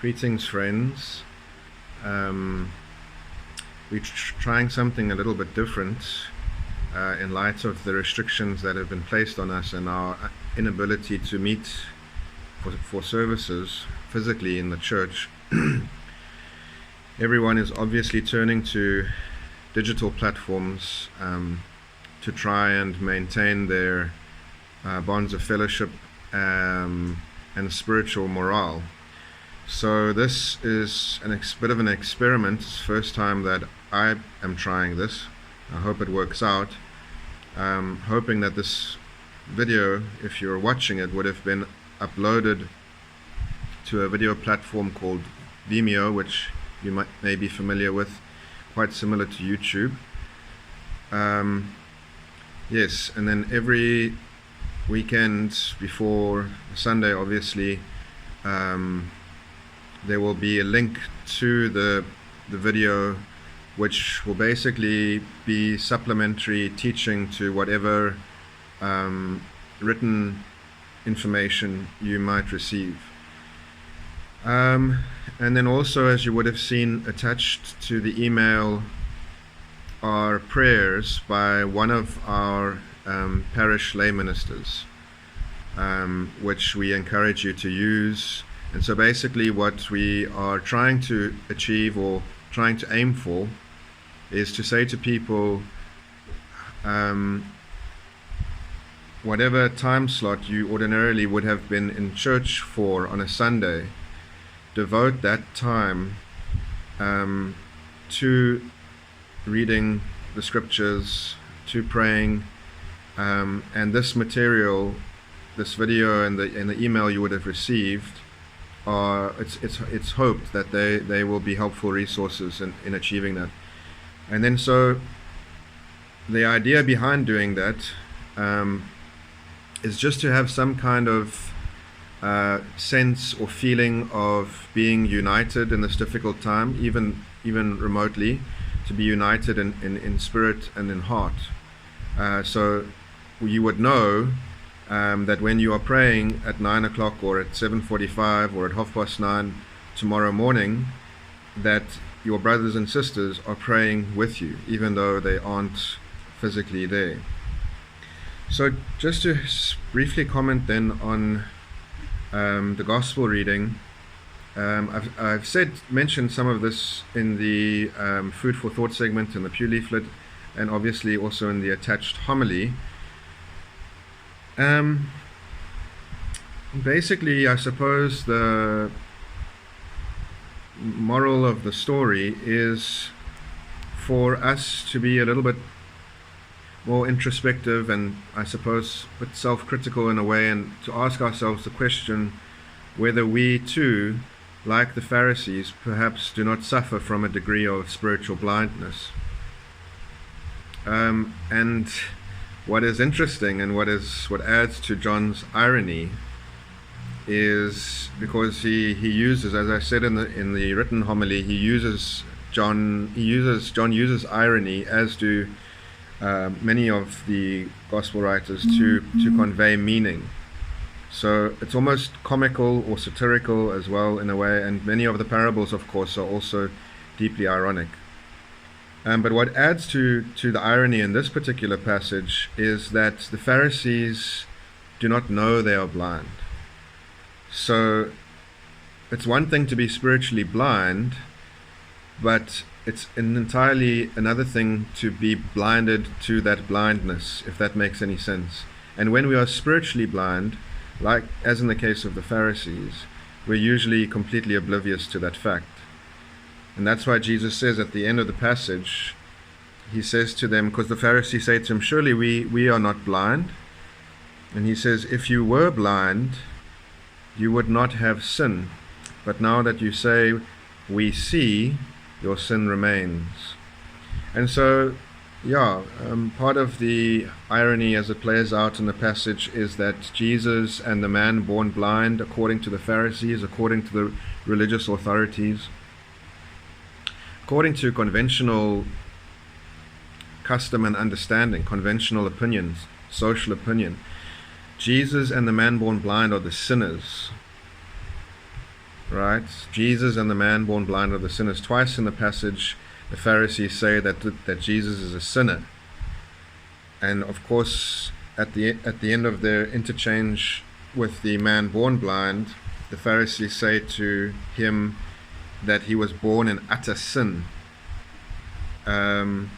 Greetings, friends. We're trying something a little bit different in light of the restrictions that have been placed on us and our inability to meet for services physically in the church. Everyone is obviously turning to digital platforms to try and maintain their bonds of fellowship and spiritual morale. So this is a bit of an experiment. It's the first time that I am trying this. I hope it works out. Hoping that this video, if you're watching it, would have been uploaded to a video platform called Vimeo, which you may be familiar with, quite similar to YouTube. Yes, and then every weekend before Sunday, obviously, there will be a link to the video, which will basically be supplementary teaching to whatever written information you might receive. And then also, as you would have seen attached to the email, are prayers by one of our parish lay ministers, which we encourage you to use. And so basically what we are trying to achieve or trying to aim for is to say to people, whatever time slot you ordinarily would have been in church for on a Sunday, devote that time to reading the scriptures, to praying, and this material, this video and the email you would have received, it's hoped that they will be helpful resources in achieving that. And then so the idea behind doing that is just to have some kind of sense or feeling of being united in this difficult time, even remotely, to be united in spirit and in heart. So you would know that when you are praying at 9 o'clock or at 7:45 or at 9:30 tomorrow morning, that your brothers and sisters are praying with you, even though they aren't physically there. So just to briefly comment then on the gospel reading, I've mentioned some of this in the Food for Thought segment in the Pew leaflet, and obviously also in the attached homily. Basically, I suppose the moral of the story is for us to be a little bit more introspective and, I suppose, a bit self-critical in a way, and to ask ourselves the question whether we too, like the Pharisees, perhaps do not suffer from a degree of spiritual blindness. And what is interesting and what adds to John's irony is, because he uses, as I said in the written homily, John uses irony, as do many of the gospel writers, to convey meaning. So it's almost comical or satirical as well in a way, and many of the parables, of course, are also deeply ironic. But what adds to the irony in this particular passage is that the Pharisees do not know they are blind. So it's one thing to be spiritually blind, but it's entirely another thing to be blinded to that blindness, if that makes any sense. And when we are spiritually blind, like as in the case of the Pharisees, we're usually completely oblivious to that fact. And that's why Jesus says at the end of the passage, he says to them, because the Pharisees say to him, surely we are not blind. And he says, if you were blind, you would not have sin. But now that you say, we see, your sin remains. And so, part of the irony as it plays out in the passage is that Jesus and the man born blind, according to the Pharisees, according to the religious authorities, according to conventional custom and understanding, conventional opinions, social opinion, Jesus and the man born blind are the sinners. right? Jesus and the man born blind are the sinners. Twice in the passage, the Pharisees say that Jesus is a sinner. And of course, at the end of their interchange with the man born blind, the Pharisees say to him that he was born in utter sin. And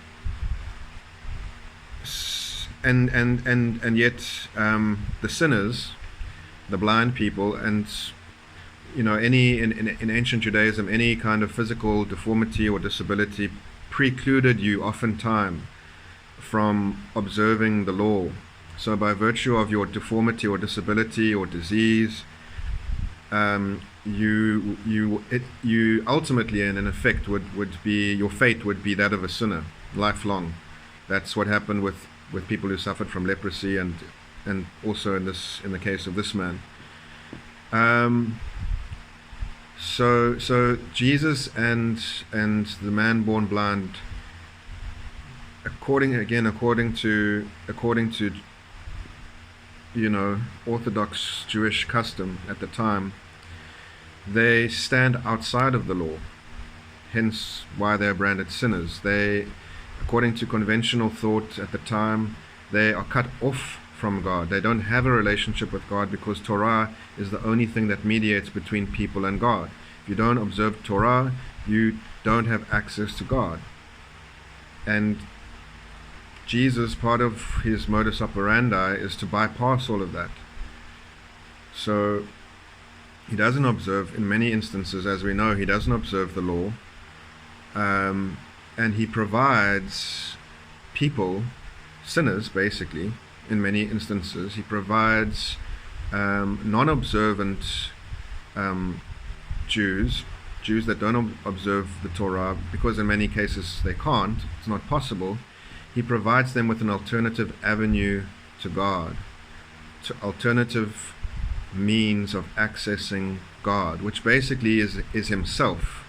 yet the sinners, the blind people, and in ancient Judaism, any kind of physical deformity or disability precluded you oftentimes from observing the law. So by virtue of your deformity or disability or disease, you ultimately and in effect would be, your fate would be that of a sinner, lifelong. That's what happened with people who suffered from leprosy, and also in the case of this man. So Jesus and the man born blind, according to Orthodox Jewish custom at the time, they stand outside of the law, hence why they're branded sinners. They, according to conventional thought at the time, they are cut off from God. They don't have a relationship with God because Torah is the only thing that mediates between people and God. If you don't observe Torah, you don't have access to God. And Jesus, part of his modus operandi is to bypass all of that. So he doesn't observe, in many instances, as we know, he doesn't observe the law. And he provides people, sinners basically, in many instances, he provides non-observant Jews that don't observe the Torah, because in many cases they can't, it's not possible. He provides them with an alternative avenue to God, to alternative means of accessing God, which basically is himself,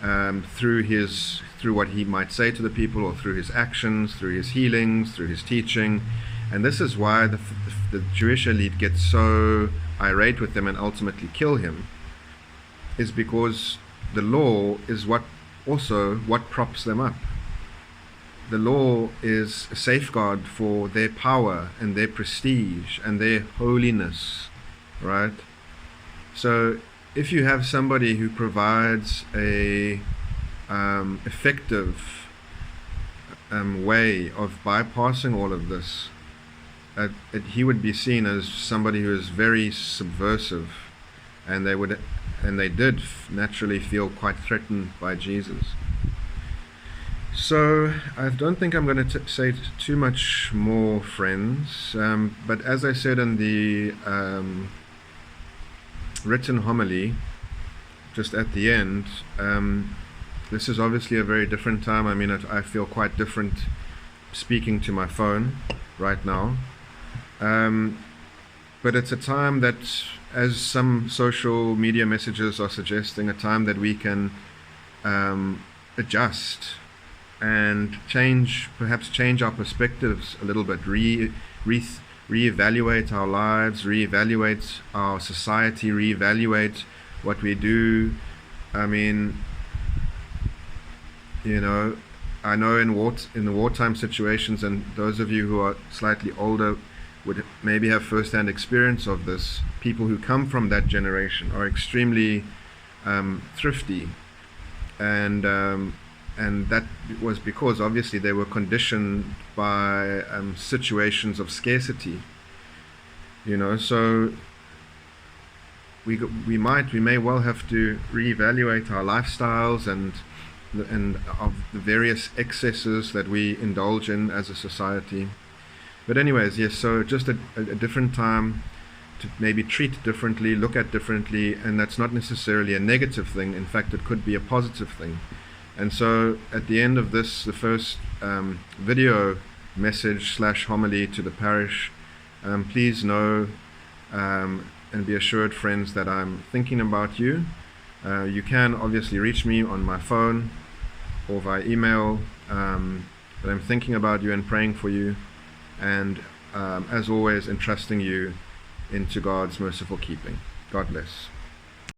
through what he might say to the people, or through his actions, through his healings, through his teaching. And this is why the Jewish elite gets so irate with him and ultimately kill him, is because the law is what props them up. The law is a safeguard for their power and their prestige and their holiness, right? So if you have somebody who provides a effective way of bypassing all of this, he would be seen as somebody who is very subversive, and they did naturally feel quite threatened by Jesus. So I don't think I'm going to say too much more, friends, but as I said in the written homily just at the end, this is obviously a very different time. I mean, I feel quite different speaking to my phone right now, but it's a time that, as some social media messages are suggesting, a time that we can adjust and perhaps change our perspectives a little bit, reevaluate our lives, reevaluate our society, reevaluate what we do. I mean, I know in the wartime situations, and those of you who are slightly older would maybe have first-hand experience of this, people who come from that generation are extremely thrifty, and that was because obviously they were conditioned by situations of scarcity. So we may well have to reevaluate our lifestyles and of the various excesses that we indulge in as a society. But anyways, yes, so just a different time to maybe treat differently, look at differently, and that's not necessarily a negative thing. In fact, it could be a positive thing. And so at the end of this, the first video message / homily to the parish, please know and be assured, friends, that I'm thinking about you. You can obviously reach me on my phone or via email, but I'm thinking about you and praying for you, and as always, entrusting you into God's merciful keeping. God bless.